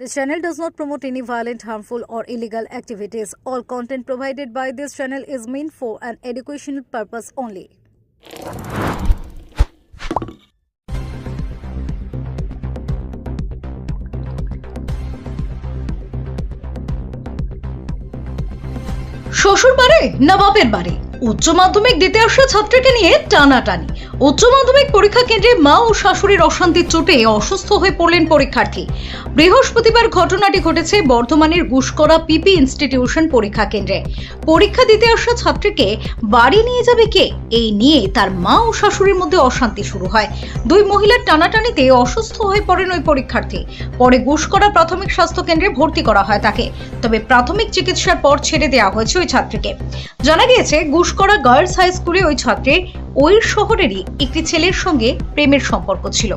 This channel does not promote any violent, harmful, or illegal activities. All content provided by this channel is meant for an educational purpose only. শ্বশুর বাড়ি না বাপের বাড়ি, উচ্চ মাধ্যমিক দিতে আসা ছাত্রীকে নিয়ে টানাটানি। উচ্চ মাধ্যমিক পরীক্ষা কেন্দ্রে মা ও শাশুড়ির অশান্তির চোটে অসুস্থ হয়ে পড়লেন পরীক্ষার্থী। বৃহস্পতিবার ঘটনাটি ঘটেছে বর্ধমানের গুসকরা পিপি ইনস্টিটিউশন পরীক্ষা কেন্দ্রে। পরীক্ষা দিতে আসা ছাত্রীকে বাড়ি নিয়ে যাবে কে, এই নিয়ে তার মা ও শাশুড়ির মধ্যে অশান্তি শুরু হয়। দুই মহিলার টানাটানিতে অসুস্থ হয়ে পড়েন ওই পরীক্ষার্থী। পরে গুসকরা প্রাথমিক স্বাস্থ্য কেন্দ্রে ভর্তি করা হয় তাকে। তবে প্রাথমিক চিকিৎসার পর ছেড়ে দেওয়া হয়েছে ওই ছাত্রীকে। জানা গিয়েছে গুসকরা গার্লস হাই স্কুলে ওই ছাত্রীর ওই শহরেরই একটি ছেলের সঙ্গে প্রেমের সম্পর্ক ছিল।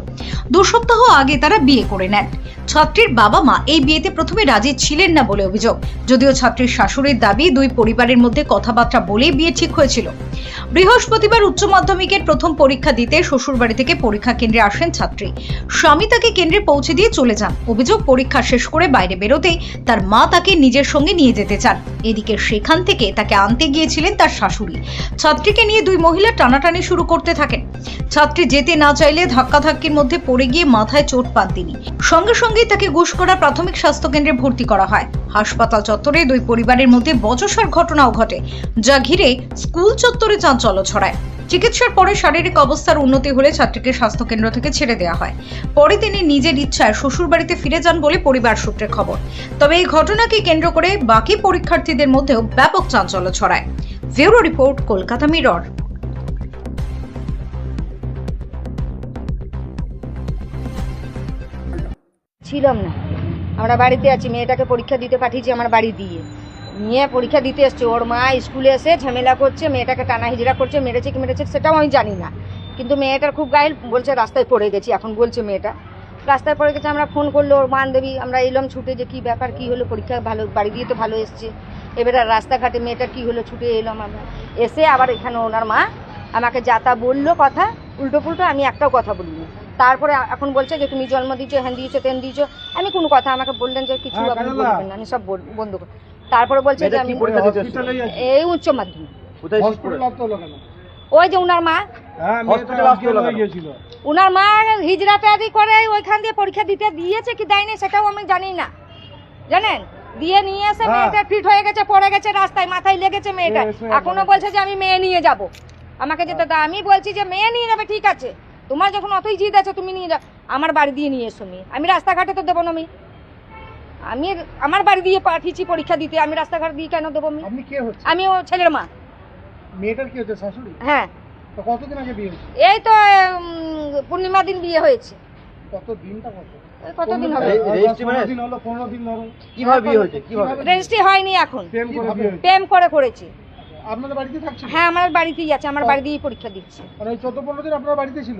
2 সপ্তাহ আগে তারা বিয়ে করে নেন। ছাত্রীর বাবা মা এই বিয়েতে প্রথমে রাজি ছিলেন না বলে অভিযোগ, যদিও ছাত্রীর শাশুড়ির দাবি দুই পরিবারের মধ্যে কথাবার্তা বলেই বিয়ে ঠিক হয়েছিল। বৃহস্পতিবার উচ্চ মাধ্যমিকের প্রথম পরীক্ষা দিতে শ্বশুরবাড়ি থেকে পরীক্ষা কেন্দ্রে আসেন ছাত্রী। স্বামী তাকে কেন্দ্রে পৌঁছে দিয়ে চলে যান। অভিযোগ, পরীক্ষা শেষ করে বাইরে বেরোতেই তার মা তাকে নিজের সঙ্গে নিয়ে যেতে চান। এদিকে সেখান থেকে তাকে আনতে গিয়েছিলেন তার শাশুড়ি। ছাত্রীকে নিয়ে দুই মহিলা টানাটানি শুরু করতে থাকেন। ছাত্রী যেতে না চাইলে ধাক্কাধাক্কির মধ্যে পড়ে গিয়ে মাথায় চোট পান তিনি। সঙ্গে সঙ্গেই তাকে গুসকরা প্রাথমিক স্বাস্থ্য কেন্দ্রে ভর্তি করা হয়। হাসপাতাল চত্বরে দুই পরিবারের মধ্যে বচসার ঘটনাও ঘটে, যা ঘিরে স্কুল চত্বরে চাঞ্চল্য ছড়ায়। চিকিৎসার পরে শারীরিক অবস্থার উন্নতি হলে ছাত্রীকে স্বাস্থ্য কেন্দ্র থেকে ছেড়ে দেওয়া হয়। পরে তিনি নিজের ইচ্ছায় শ্বশুর বাড়িতে ফিরে যান বলে পরিবার সূত্রে খবর। তবে এই ঘটনাকে কেন্দ্র করে বাকি পরীক্ষার্থীদের মধ্যেও ব্যাপক চাঞ্চল্য ছড়ায়। Bureau report, Kolkata mirror. ছিলাম না, আমরা বাড়িতে আছি। মেয়েটাকে পরীক্ষা দিতে পাঠিয়েছি আমার বাড়ি দিয়ে, নিয়ে পরীক্ষা দিতে এসছে। ওর মা স্কুলে এসে ঝামেলা করছে, মেয়েটাকে টানা হিজড়া করছে, মেরেছে কি মেরেছে সেটাও আমি জানি না, কিন্তু মেয়েটার খুব গায়ে বলছে রাস্তায় পড়ে গেছি। এখন বলছে মেয়েটা রাস্তায় পড়ে গেছে। আমরা ফোন করলো ওর বান্ধবী, আমরা এলাম ছুটে যে কী ব্যাপার, কী হলো, পরীক্ষা ভালো, বাড়ি দিয়ে তো ভালো এসছে। এবারে রাস্তাঘাটে মেয়েটার কী হলো, ছুটে এলাম আমরা। এসে আবার এখানে ওনার মা আমাকে যা তা বললো কথা, উল্টো পুল্টো, আমি একটাও কথা বলিনি। তারপরে এখন বলছে যে তুমি জন্ম দিয়েছো, হ্যান দিয়েছো, তেন দিয়েছো। আমি কোনো কথা, আমাকে বললেন যে কিছু আপনি বলবেন না, আমি সব বন্ধ করি। তারপরে বলছে যে আমি এই উচ্চ মাধ্যমিক, ওই যে উনার মা, উনার মা হিজড়াটাদি করে ওইখান দিয়ে পরীক্ষা দিতে দিয়েছে কি দেয়নি সেটাও আমি জানি না, জানেন। দিয়ে নিয়ে এসে মেয়েটা ফিট হয়ে গেছে, পড়ে গেছে রাস্তায়, মাথায় লেগেছে মেয়েটা। এখনো বলছে যে আমি মেয়ে নিয়ে যাব। আমাকে যেতে আমি বলছি যে মেয়ে নিয়ে যাবে, ঠিক আছে, তোমার যখন অতই জিদ আছে তুমি নিয়ে যাও। আমার বাড়ি দিয়ে নিয়ে এসো মেয়ে, আমি রাস্তাঘাটে তো দেবো না মেয়ে। আমি আমার বাড়ি দিয়ে পাঠিয়েছি পরীক্ষা দিতে, আমি রাস্তাঘাট দিয়ে কেন দেবো মেয়ে? আমি ও ছেলের মা। মেয়েটার কি হচ্ছে, শাশুড়ি? হ্যাঁ। তো কতদিন আগে বিয়ে হয়েছে? এই তো পূর্ণিমা দিন বিয়ে হয়েছে। কত দিনটা কত? কতদিন হবে? দিন হলো, 15 দিন ধরো। কিভাবে বিয়ে হয়েছে? কিভাবে? রেজিস্ট্রি হয়নি এখন, প্রেম করে বিয়ে হয়েছে। প্রেম করে করেছি। আপনাদের বাড়িতে থাকছে? হ্যাঁ, আমার বাড়িতেই আছে, আমার বাড়ি দিয়েই পরীক্ষা দিচ্ছে। মানে ওই 14-15 দিন আপনার বাড়িতে ছিল?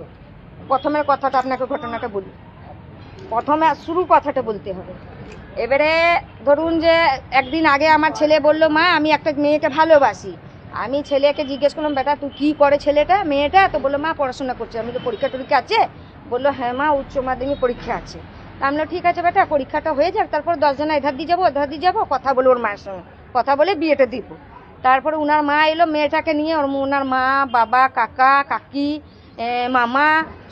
প্রথমের কথাটা আপনাকে ঘটনাটা বলি, প্রথমে শুরু কথাটা বলতে হবে। এবারে ধরুন যে একদিন আগে আমার ছেলে বললো মা আমি একটা মেয়েকে ভালোবাসি। আমি ছেলেকে জিজ্ঞেস করলাম বেটা তুই কী করে ছেলেটা, মেয়েটা? তো বললো মা পড়াশোনা করছে। আমি তো পরীক্ষা টরীক্ষা আছে? বললো হ্যাঁ মা উচ্চ মাধ্যমিক পরীক্ষা আছে। তা আমি ঠিক আছে বেটা, পরীক্ষাটা হয়ে যাক, তারপর 10 জনা এধার দিয়ে যাবো ওধার দিয়ে যাবো, কথা বলে ওর মায়ের সঙ্গে কথা বলে বিয়েটা দিব। তারপরে ওনার মা এলো মেয়েটাকে নিয়ে, ওনার মা, বাবা, কাকা, কাকি, মামা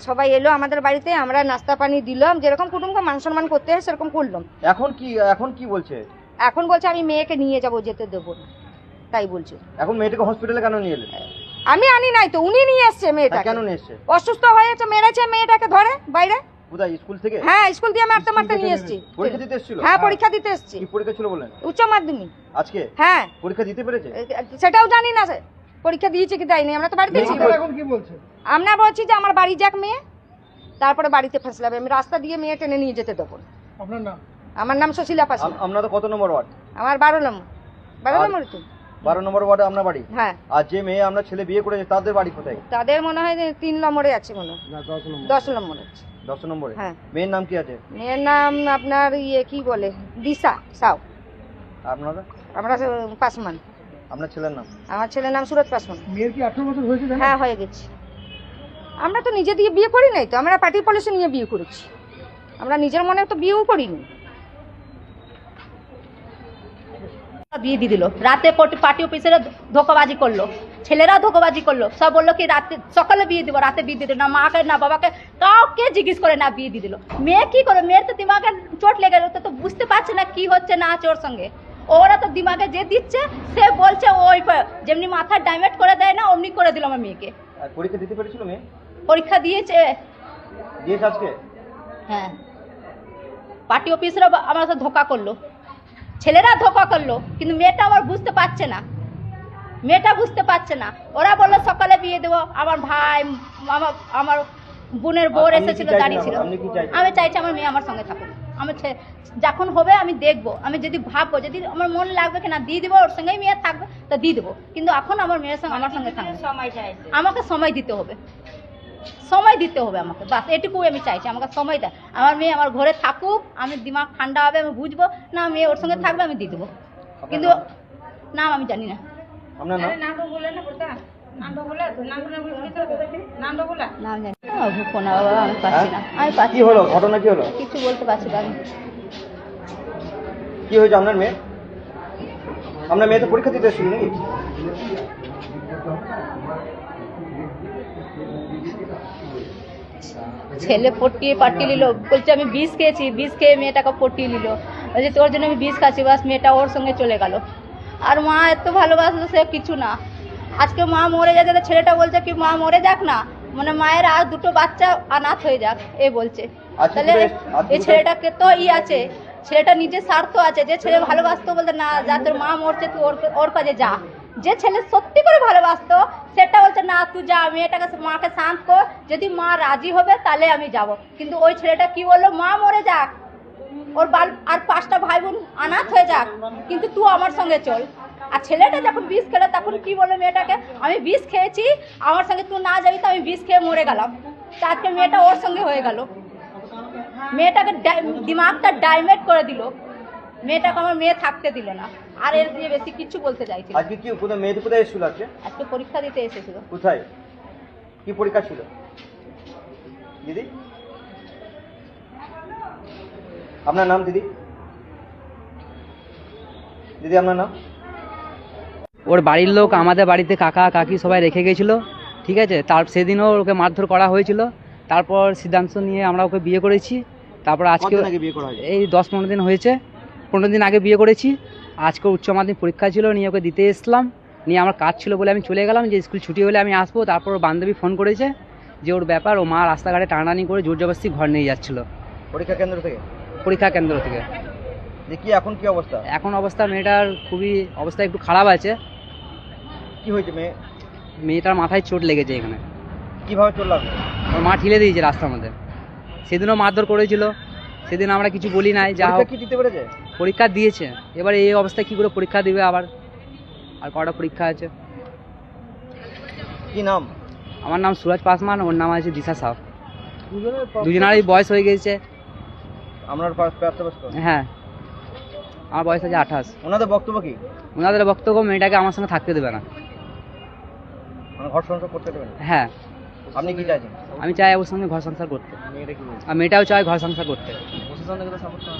সবাই এলো আমাদের বাড়িতে। আমরা নাস্তা পানি দিলাম, যেরকম কুটুমকে মান সম্মান করতে হয় সেরকম করলাম। এখন কি বলছে? এখন বলছে আমি মেয়েকে নিয়ে যাবো, যেতে দেবো না, তাই বলছে। এখন মেয়েটাকে হসপিটালে কেন নিয়ে এলেন? আমি আনি নাই তো, উনি নিয়ে এসছে মেয়েটা। কেন নিয়ে এসছে? অসুস্থ হয়েছে, মেরেছে মেয়েটাকে ধরে বাইরে। কোথায়, স্কুল থেকে? হ্যাঁ, স্কুল দিয়ে মারতে মারতে নিয়ে এসছি। পরীক্ষা দিতে এসেছিল? হ্যাঁ, পরীক্ষা দিতে এসছি। কি পরীক্ষা ছিল বলেন? উচ্চ মাধ্যমিক। আজকে? হ্যাঁ। পরীক্ষা দিতে পেরেছে? সেটাও জানি না পরীক্ষা দিয়েছে কি দেয়নি, আমরা তো বাড়িতে ছিলাম। এখন কি বলছে? আমরা বলছি যে আমার বাড়ি যাক মেয়ে, তারপরে বাড়িতে ফেসলাবে। আমি রাস্তা দিয়ে মেয়ে টেনে নিয়ে যেতে দেবো না। আপনার নাম? আমার নাম সুশীলা পাশি। আপনাদের কত নম্বর ওয়ার্ড? আমার 12 নম্বর। 12 নম্বর তো? 12 নম্বর ওয়ার্ডে আপনার বাড়ি? হ্যাঁ। আর যে মেয়ে আমরা ছেলে বিয়ে করেছে তাদের বাড়ি কোথায়? তাদের মনে হয় 3 নম্বরে আছে, মনে হয় না, 10 নম্বর। 10 নম্বরে আছে। 10 নম্বরে? হ্যাঁ। মেয়ের নাম কি আছে? মেয়ের নাম আপনার কি বলে, দিশা সাউ। আপনারা? আমরা পাসমান। আপনার ছেলের নাম? আমার ছেলের নাম সুরজ পাসমান। মেয়ের কি 18 বছর হয়েছে জানেন? হ্যাঁ, হয়ে গেছে। আমরা তো নিজে দিয়ে বিয়ে করি নাই তো, আমরা পার্টি পলিসি নিয়ে বিয়ে করেছি। আমরা নিজের মনে তো বিয়েও করিনি। বিয়ে দিয়ে দিল। রাতে পার্টি অফিসেরা ধোকাবাজি করলো, ছেলেরা ধোকাবাজি করলো, সব বললো কি রাতে সকালে বিয়ে দিব, রাতে বিয়ে দিয়ে দিল। না মাকে না বাবাকে কাউকে জিজ্ঞেস করে না বিয়ে দিয়ে দিল। মেয়ে কি করে, মেয়ের তো দিমাগে চোট লেগে গেল, তো বুঝতে পারছে না কি হচ্ছে না আছে ওর সঙ্গে। ওরা তো দিমাগে যে দিচ্ছে সে বলছে ওই যেমনি মাথা ডাইভার্ট করে দেয় না অমনি করে দিল আমার মেয়েকে। আর পরীক্ষা দিতে পেরেছিল মেয়ে? পরীক্ষা দিয়েছে আজকে? হ্যাঁ, পার্টি অফিসরা আমার সাথে ধোকা করলো, ছেলেরা ধোকা করলো, কিন্তু মেয়েটা আমার বুঝতে পারছে না, মেয়েটা বুঝতে পারছে না। ওরা বললো সকালে বিয়ে দেবো। আমার ভাই আমার বোনের বোর এসেছিল, দাঁড়িয়ে ছিল। আমি চাইছি আমার মেয়ে আমার সঙ্গে থাকুক। আমার যখন হবে আমি দেখবো, আমি যদি ভাববো, যদি আমার মন লাগবে কি না দিয়ে দেবো, ওর সঙ্গেই মেয়ে থাকবে তো দিয়ে দেবো, কিন্তু এখন আমার মেয়ের সঙ্গে আমার সঙ্গে থাকবে। আমাকে সময় দিতে হবে, সময় দিতে হবে আমাকে, বাস এটুকুই আমি চাইছি। আমাকে সময় দেয়, আমার মেয়ে আমার ঘরে থাকুক, আমি দিমাগ ঠান্ডা হবে, আমি বুঝবো না মেয়ে ওর সঙ্গে থাকবে, আমি দিয়ে দেবো। কিন্তু নাম আমি জানি না। আপনার নাম? নাম জানি না বাবা, আমি পাচ্ছি না, আমি পাচ্ছি কি হলো, ঘটনা কি হলো? কিছু বলতে পারছি না আমি। কি হয়েছে আপনার মেয়ে? আপনার মেয়ে তো পরীক্ষা দিতে এসেছিল নাকি? ছেলে পাঠিয়ে নিল, বলছে আমি বিষ খেয়েছি, বিষ খেয়ে মেয়েটাকে পটিয়ে নিল, বলছে তোর জন্য আমি বিষ খাচ্ছি, বাস মেয়েটা ওর সঙ্গে চলে গেল। আর মা এত ভালোবাসলো সে কিছু না। আজকে মা মরে যাচ্ছে, ছেলেটা বলছে কি মা মরে যাক না, মানে মায়ের আর দুটো বাচ্চা অনাথ হয়ে যাক এ বলছে। তাহলে এই ছেলেটাকে তো আছে, ছেলেটা নিজের স্বার্থ আছে। যে ছেলে ভালোবাসতো বলতে না যা তোর মা মরছে তুই ওর কাছে যা। যে ছেলে সত্যি করে ভালোবাসতো সেটা বলছে না তুই যা, মেয়েটাকে মাকে শান্ত কর, যদি মা রাজি হবে তাহলে আমি যাব। কিন্তু ওই ছেলেটা কি বললো, মা মরে যাক, ওর আর 5টা ভাই বোন অনাথ হয়ে যাক, কিন্তু তুই আমার সঙ্গে চল। আর ছেলেটা যখন বিষ খেলো তখন কি বললো মেয়েটাকে, আমি বিষ খেয়েছি, আমার সঙ্গে তুই না যাবি তো আমি বিষ খেয়ে মরে গেলাম। তা আজকে মেয়েটা ওর সঙ্গে হয়ে গেল, মেয়েটাকে দিমাগটা ডাইভার্ট করে দিল, মেয়েটাকে আমার মেয়ে থাকতে দিল না। আর এর দিয়ে বেশি কিছু বলতে চাইছি না। আজকে কি কোথায় মেয়ে কোথায় এসেছিল? আজকে পরীক্ষা দিতে এসেছিল। কোথায়, কি পরীক্ষা ছিল দিদি? আপনার নাম দিদি? দিদি আপনার নাম? ওর বাড়ির লোক আমাদের বাড়িতে কাকা কাকি সবাই রেখে গেছিলো, ঠিক আছে। সেদিনও ওকে মারধর করা হয়েছিল। তারপর সিদ্ধান্ত নিয়ে আমরা ওকে বিয়ে করেছি। তারপর আজকে এই 10-15 দিন হয়েছে, 15 দিন আগে বিয়ে করেছি। আজকে উচ্চ মাধ্যমিক পরীক্ষা ছিল, নিয়ে ওকে দিতে এসলাম, নিয়ে আমার কাজ ছিল বলে আমি চলে গেলাম, যে স্কুল ছুটি হলে আমি আসবো। তারপর ওর বান্ধবী ফোন করেছে যে ওর ব্যাপার, ও মা রাস্তাঘাটে টানাটানি করে জোর জবরদস্তি ঘর নিয়ে যাচ্ছিলো পরীক্ষা কেন্দ্র থেকে। কি এখন কি অবস্থা? এখন অবস্থা মেয়েটার খুবই অবস্থা একটু খারাপ আছে। কি হয়েছে মেয়েটার মাথায় চোট লেগেছে এখানে। কিভাবে চোট লাগলো? ওর মা ঠেলে দিয়েছে রাস্তার মধ্যে। সেদিনও মারধর করেছিল, সেদিন আমরা কিছু বলি নাই। যা হোক কি দিতে পেরেছে? পরীক্ষা দিয়েছে, এবার এই অবস্থায় কি করে পরীক্ষা দিবে, আবার আর কটা পরীক্ষা আছে। কি নাম? আমার নাম সুরাজ পাসওয়ান, ওর নাম আছে দিশা সাহ। দুজনেরই বয়স হয়ে গেছে। আপনার প্রাপ্তবয়স্ক? হ্যাঁ, আমার বয়স আছে 28। ওনাদের বক্তব্য কি? ওনাদের বক্তব্য মেয়েটাকে আমার সঙ্গে থাকতে দেবে না, মানে ঘর সংসার করতে দেবে না। হ্যাঁ। আপনি কি চাইছেন? আমি চাই ওর সঙ্গে ঘর সংসার করতে, মেয়েটা কি বলছে? আর মেয়েটাও চায় ঘর সংসার করতে। প্রশাসন থেকে তো সাপোর্ট করা